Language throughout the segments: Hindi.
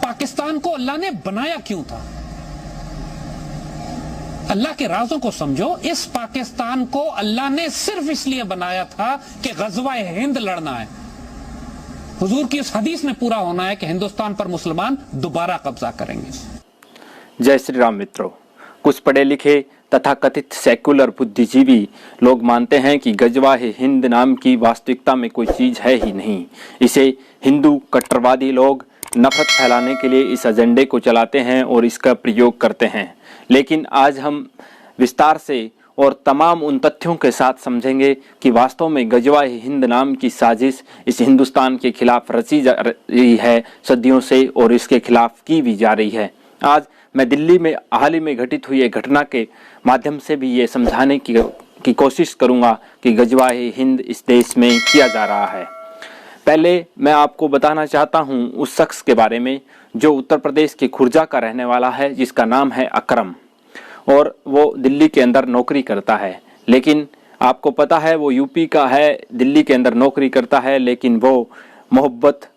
पाकिस्तान को अल्लाह ने बनाया क्यों था? अल्लाह के राजों को समझो। इस पाकिस्तान को अल्लाह ने सिर्फ इसलिए बनाया था कि गज़वा हिंद लड़ना है। हुजूर की इस हदीस में पूरा होना है कि हिंदुस्तान पर मुसलमान दोबारा कब्जा करेंगे। जय श्री राम मित्रों, कुछ पढ़े लिखे तथा कथित सेकुलर बुद्धिजीवी लोग मानते हैं कि गज़वा हिंद नाम की वास्तविकता में कोई चीज़ है ही नहीं। इसे हिंदू कट्टरवादी लोग नफरत फैलाने के लिए इस एजेंडे को चलाते हैं और इसका प्रयोग करते हैं। लेकिन आज हम विस्तार से और तमाम उन तथ्यों के साथ समझेंगे कि वास्तव में गज़वा हिंद नाम की साजिश इस हिंदुस्तान के खिलाफ रची जा रही है सदियों से, और इसके खिलाफ की भी जा रही है। आज मैं दिल्ली में हाल ही में घटित हुई एक घटना के माध्यम से भी ये समझाने की कोशिश करूँगा कि गज़वा हिंद इस देश में किया जा रहा है। पहले मैं आपको बताना चाहता हूँ उस शख्स के बारे में जो उत्तर प्रदेश के खुर्जा का रहने वाला है, जिसका नाम है अकरम, और वो दिल्ली के अंदर नौकरी करता है। लेकिन आपको पता है वो यूपी का है, दिल्ली के अंदर नौकरी करता है, लेकिन वो मोहब्बत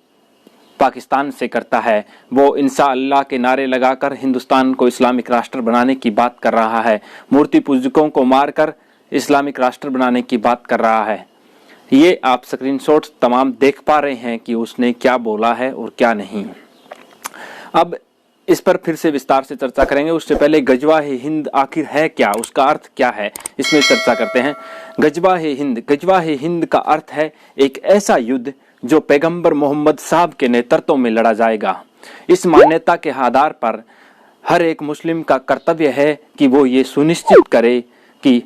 पाकिस्तान से करता है। वो इंशाअल्लाह के नारे लगाकर हिंदुस्तान को इस्लामिक राष्ट्र बनाने की बात कर रहा है। मूर्ति पूजकों को मारकर इस्लामिक राष्ट्र बनाने की बात कर रहा है। ये आप स्क्रीनशॉट्स तमाम देख पा रहे हैं कि उसने क्या बोला है और क्या नहीं। अब इस पर फिर से विस्तार से चर्चा करेंगे। उससे पहले गज़वा हिंद आखिर है क्या, उसका अर्थ क्या है, इसमें चर्चा करते हैं। गज़वा हिंद का अर्थ है एक ऐसा युद्ध जो पैगंबर मोहम्मद साहब के नेतृत्व में लड़ा जाएगा। इस मान्यता के आधार पर हर एक मुस्लिम का कर्तव्य है कि वो ये सुनिश्चित करे कि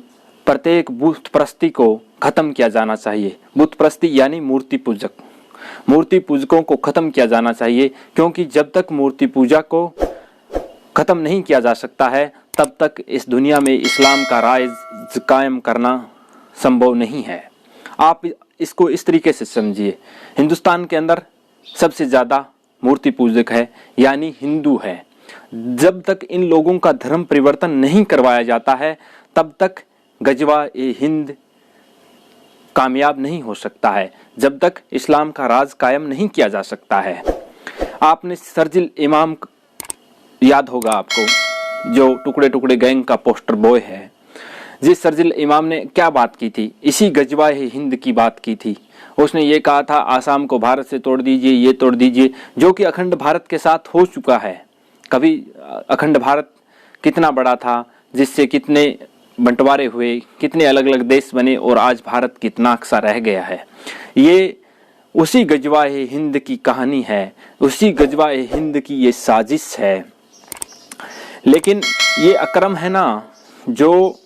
प्रत्येक बुत परस्ती को खत्म किया जाना चाहिए। बुत परस्ती यानी मूर्ति पूजकों को खत्म किया जाना चाहिए, क्योंकि जब तक मूर्ति पूजा को खत्म नहीं किया जा सकता है तब तक इस दुनिया में इस्लाम का राज कायम करना संभव नहीं है। आप इसको इस तरीके से समझिए, हिंदुस्तान के अंदर सबसे ज़्यादा मूर्ति पूजक है यानी हिंदू है। जब तक इन लोगों का धर्म परिवर्तन नहीं करवाया जाता है तब तक गज़वा हिंद कामयाब नहीं हो सकता है, जब तक इस्लाम का राज कायम नहीं किया जा सकता है। आपने शर्जिल इमाम याद होगा आपको, जो टुकड़े टुकड़े गैंग का पोस्टर बॉय है। जिस शर्जिल इमाम ने क्या बात की थी, इसी गज़वा हिंद की बात की थी। उसने ये कहा था आसाम को भारत से तोड़ दीजिए, ये तोड़ दीजिए, जो कि अखंड भारत के साथ हो चुका है। कभी अखंड भारत कितना बड़ा था, जिससे कितने बंटवारे हुए, कितने अलग अलग देश बने, और आज भारत कितना अक्सा रह गया है। ये उसी गज़वा हिंद की कहानी है, उसी गज़वा हिंद की ये साजिश है। लेकिन ये अकरम है ना, जो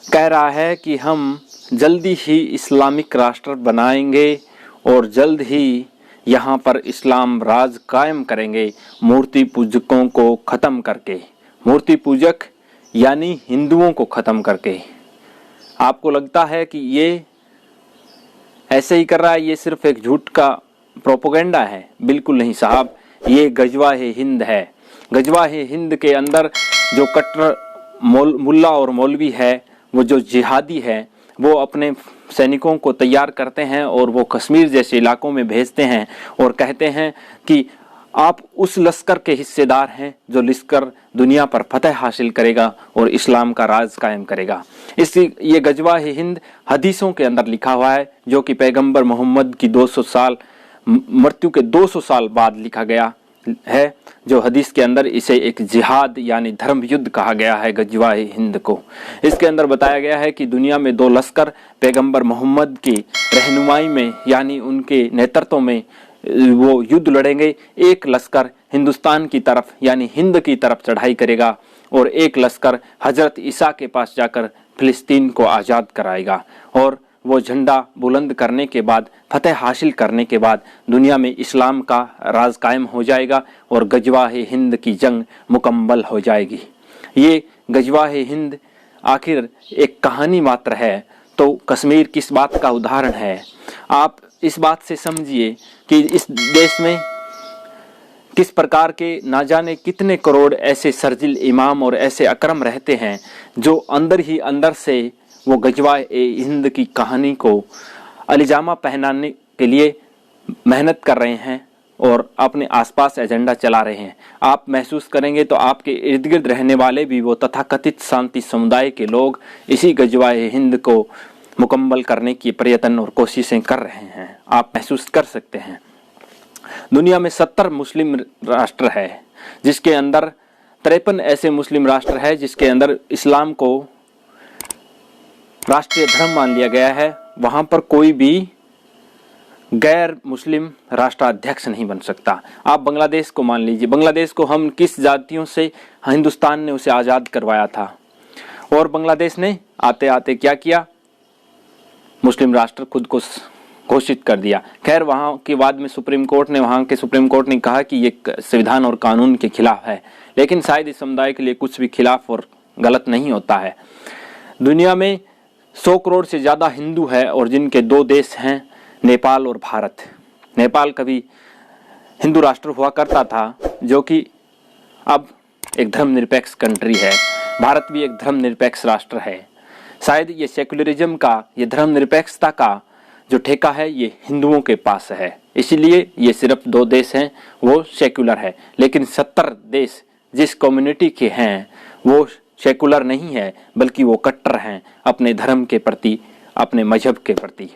कह रहा है कि हम जल्दी ही इस्लामिक राष्ट्र बनाएंगे और जल्द ही यहाँ पर इस्लाम राज कायम करेंगे मूर्ति पूजकों को ख़त्म करके। मूर्ति पूजक यानी हिंदुओं को ख़त्म करके। आपको लगता है कि ये ऐसे ही कर रहा है, ये सिर्फ एक झूठ का प्रोपेगेंडा है? बिल्कुल नहीं साहब, ये गज़वा हिंद है। गज़वा हिंद के अंदर जो कट्टर मुल्ला और मौलवी है, वो जो जिहादी है, वो अपने सैनिकों को तैयार करते हैं और वो कश्मीर जैसे इलाकों में भेजते हैं और कहते हैं कि आप उस लश्कर के हिस्सेदार हैं जो लश्कर दुनिया पर फतह हासिल करेगा और इस्लाम का राज कायम करेगा। ये गज़वा हिंद हदीसों के अंदर लिखा हुआ है, जो कि पैगंबर मोहम्मद की 200 साल मृत्यु के 200 साल बाद लिखा गया है। जो हदीस के अंदर इसे एक जिहाद यानी धर्म युद्ध कहा गया है गज़वा हिंद को। इसके अंदर बताया गया है कि दुनिया में 2 लश्कर पैगंबर मोहम्मद की रहनुमाई में यानी उनके नेतृत्व में वो युद्ध लड़ेंगे। एक लश्कर हिंदुस्तान की तरफ यानी हिंद की तरफ चढ़ाई करेगा और एक लश्कर हजरत ईसा के पास जाकर फिलिस्तीन को आज़ाद कराएगा, और वो झंडा बुलंद करने के बाद, फतेह हासिल करने के बाद दुनिया में इस्लाम का राज कायम हो जाएगा और गज़वा हिंद की जंग मुकम्मल हो जाएगी। ये गज़वा हिंद आखिर एक कहानी मात्र है, तो कश्मीर किस बात का उदाहरण है? आप इस बात से समझिए कि इस देश में किस प्रकार के ना जाने कितने करोड़ ऐसे शर्जिल इमाम और ऐसे अकरम रहते हैं जो अंदर ही अंदर से वो गज़वा हिंद की कहानी को अलिजामा पहनाने के लिए मेहनत कर रहे हैं और अपने आसपास एजेंडा चला रहे हैं। आप महसूस करेंगे तो आपके इर्द गिर्द रहने वाले भी वो तथाकथित शांति समुदाय के लोग इसी गजवाए हिंद को मुकम्मल करने की प्रयत्न और कोशिशें कर रहे हैं। आप महसूस कर सकते हैं। दुनिया में 70 मुस्लिम राष्ट्र है, जिसके अंदर 53 ऐसे मुस्लिम राष्ट्र है जिसके अंदर इस्लाम को राष्ट्रीय धर्म मान लिया गया है। वहां पर कोई भी गैर मुस्लिम राष्ट्राध्यक्ष नहीं बन सकता। आप बांग्लादेश को मान लीजिए, बांग्लादेश को हम किस जातियों से हिंदुस्तान ने उसे आज़ाद करवाया था, और बांग्लादेश ने आते आते क्या किया, मुस्लिम राष्ट्र खुद को घोषित कर दिया। खैर वहाँ के बाद में वहाँ के सुप्रीम कोर्ट ने कहा कि ये संविधान और कानून के खिलाफ है, लेकिन शायद इस समुदाय के लिए कुछ भी खिलाफ और गलत नहीं होता है। दुनिया में 100 करोड़ से ज़्यादा हिंदू है और जिनके 2 देश हैं, नेपाल और भारत। नेपाल कभी हिंदू राष्ट्र हुआ करता था, जो कि अब एक धर्मनिरपेक्ष कंट्री है। भारत भी एक धर्मनिरपेक्ष राष्ट्र है। शायद ये सेकुलरिज्म का, ये धर्मनिरपेक्षता का जो ठेका है ये हिंदुओं के पास है, इसीलिए ये सिर्फ 2 देश हैं वो सेकुलर है। लेकिन 70 देश जिस कम्युनिटी के हैं वो सेकुलर नहीं है, बल्कि वो कट्टर हैं अपने धर्म के प्रति, अपने मजहब के प्रति।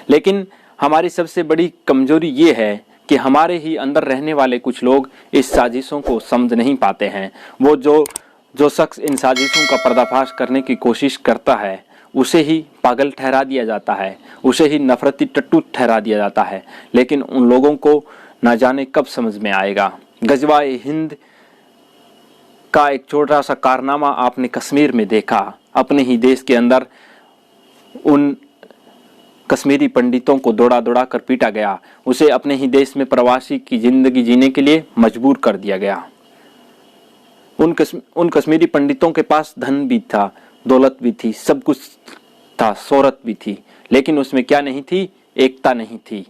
लेकिन हमारी सबसे बड़ी कमजोरी ये है कि हमारे ही अंदर रहने वाले कुछ लोग इस साजिशों को समझ नहीं पाते हैं। वो जो शख्स इन साजिशों का पर्दाफाश करने की कोशिश करता है उसे ही पागल ठहरा दिया जाता है, उसे ही नफरती टट्टू ठहरा दिया जाता है। लेकिन उन लोगों को ना जाने कब समझ में आएगा। गजवाए हिंद का एक छोटा सा कारनामा आपने कश्मीर में देखा। अपने ही देश के अंदर उन कश्मीरी पंडितों को दौड़ा दौड़ा कर पीटा गया। उसे अपने ही देश में प्रवासी की जिंदगी जीने के लिए मजबूर कर दिया गया। उन कश्मीरी पंडितों के पास धन भी था, दौलत भी थी, सब कुछ था, शोहरत भी थी, लेकिन उसमें क्या नहीं थी, एकता नहीं थी।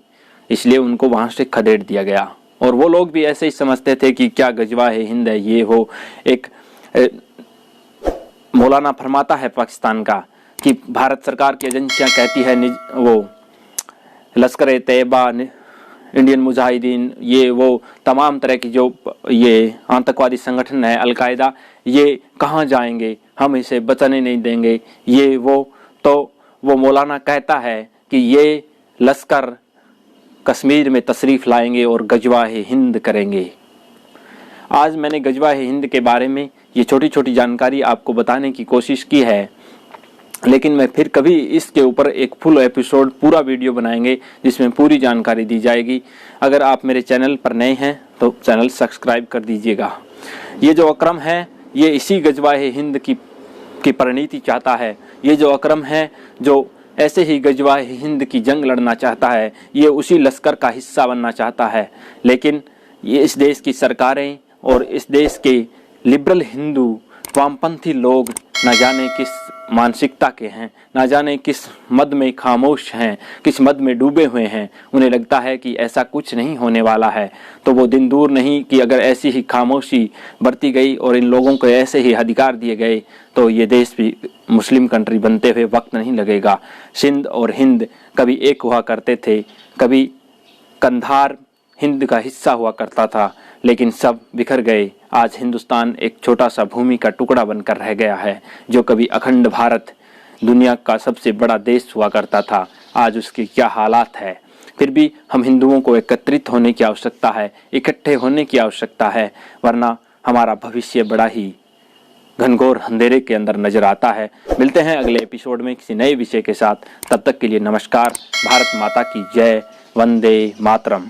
इसलिए उनको वहां से खदेड़ दिया गया। और वो लोग भी ऐसे ही समझते थे कि क्या गजवाए हिंद है ये हो। एक मौलाना फरमाता है पाकिस्तान का कि भारत सरकार की एजेंसियां कहती है वो लश्कर तैयबा, इंडियन मुजाहिदीन, ये वो तमाम तरह की जो ये आतंकवादी संगठन है, अलकायदा, ये कहाँ जाएंगे, हम इसे बचने नहीं देंगे, ये वो। तो वो मौलाना कहता है कि ये लश्कर कश्मीर में तशरीफ़ लाएंगे और गजवाए हिंद करेंगे। आज मैंने गजवाए हिंद के बारे में ये छोटी छोटी जानकारी आपको बताने की कोशिश की है, लेकिन मैं फिर कभी इसके ऊपर एक फुल एपिसोड, पूरा वीडियो बनाएंगे जिसमें पूरी जानकारी दी जाएगी। अगर आप मेरे चैनल पर नए हैं तो चैनल सब्सक्राइब कर दीजिएगा। ये जो अकरम है ये इसी गजवाए हिंद की परिणति चाहता है। ये जो अकरम है जो ऐसे ही गजवाए हिंद की जंग लड़ना चाहता है, ये उसी लश्कर का हिस्सा बनना चाहता है। लेकिन ये इस देश की सरकारें और इस देश के लिबरल हिंदू वामपंथी लोग न जाने किस मानसिकता के हैं, न जाने किस मद में खामोश हैं, किस मद में डूबे हुए हैं। उन्हें लगता है कि ऐसा कुछ नहीं होने वाला है। तो वो दिन दूर नहीं कि अगर ऐसी ही खामोशी बरती गई और इन लोगों को ऐसे ही अधिकार दिए गए तो ये देश भी मुस्लिम कंट्री बनते हुए वक्त नहीं लगेगा। सिंध और हिंद कभी एक हुआ करते थे, कभी कंधार हिंद का हिस्सा हुआ करता था, लेकिन सब बिखर गए। आज हिंदुस्तान एक छोटा सा भूमि का टुकड़ा बनकर रह गया है। जो कभी अखंड भारत दुनिया का सबसे बड़ा देश हुआ करता था, आज उसके क्या हालात है। फिर भी हम हिंदुओं को एकत्रित होने की आवश्यकता है, इकट्ठे होने की आवश्यकता है, वरना हमारा भविष्य बड़ा ही घनघोर अंधेरे के अंदर नजर आता है। मिलते हैं अगले एपिसोड में किसी नए विषय के साथ। तब तक के लिए नमस्कार। भारत माता की जय। वंदे मातरम।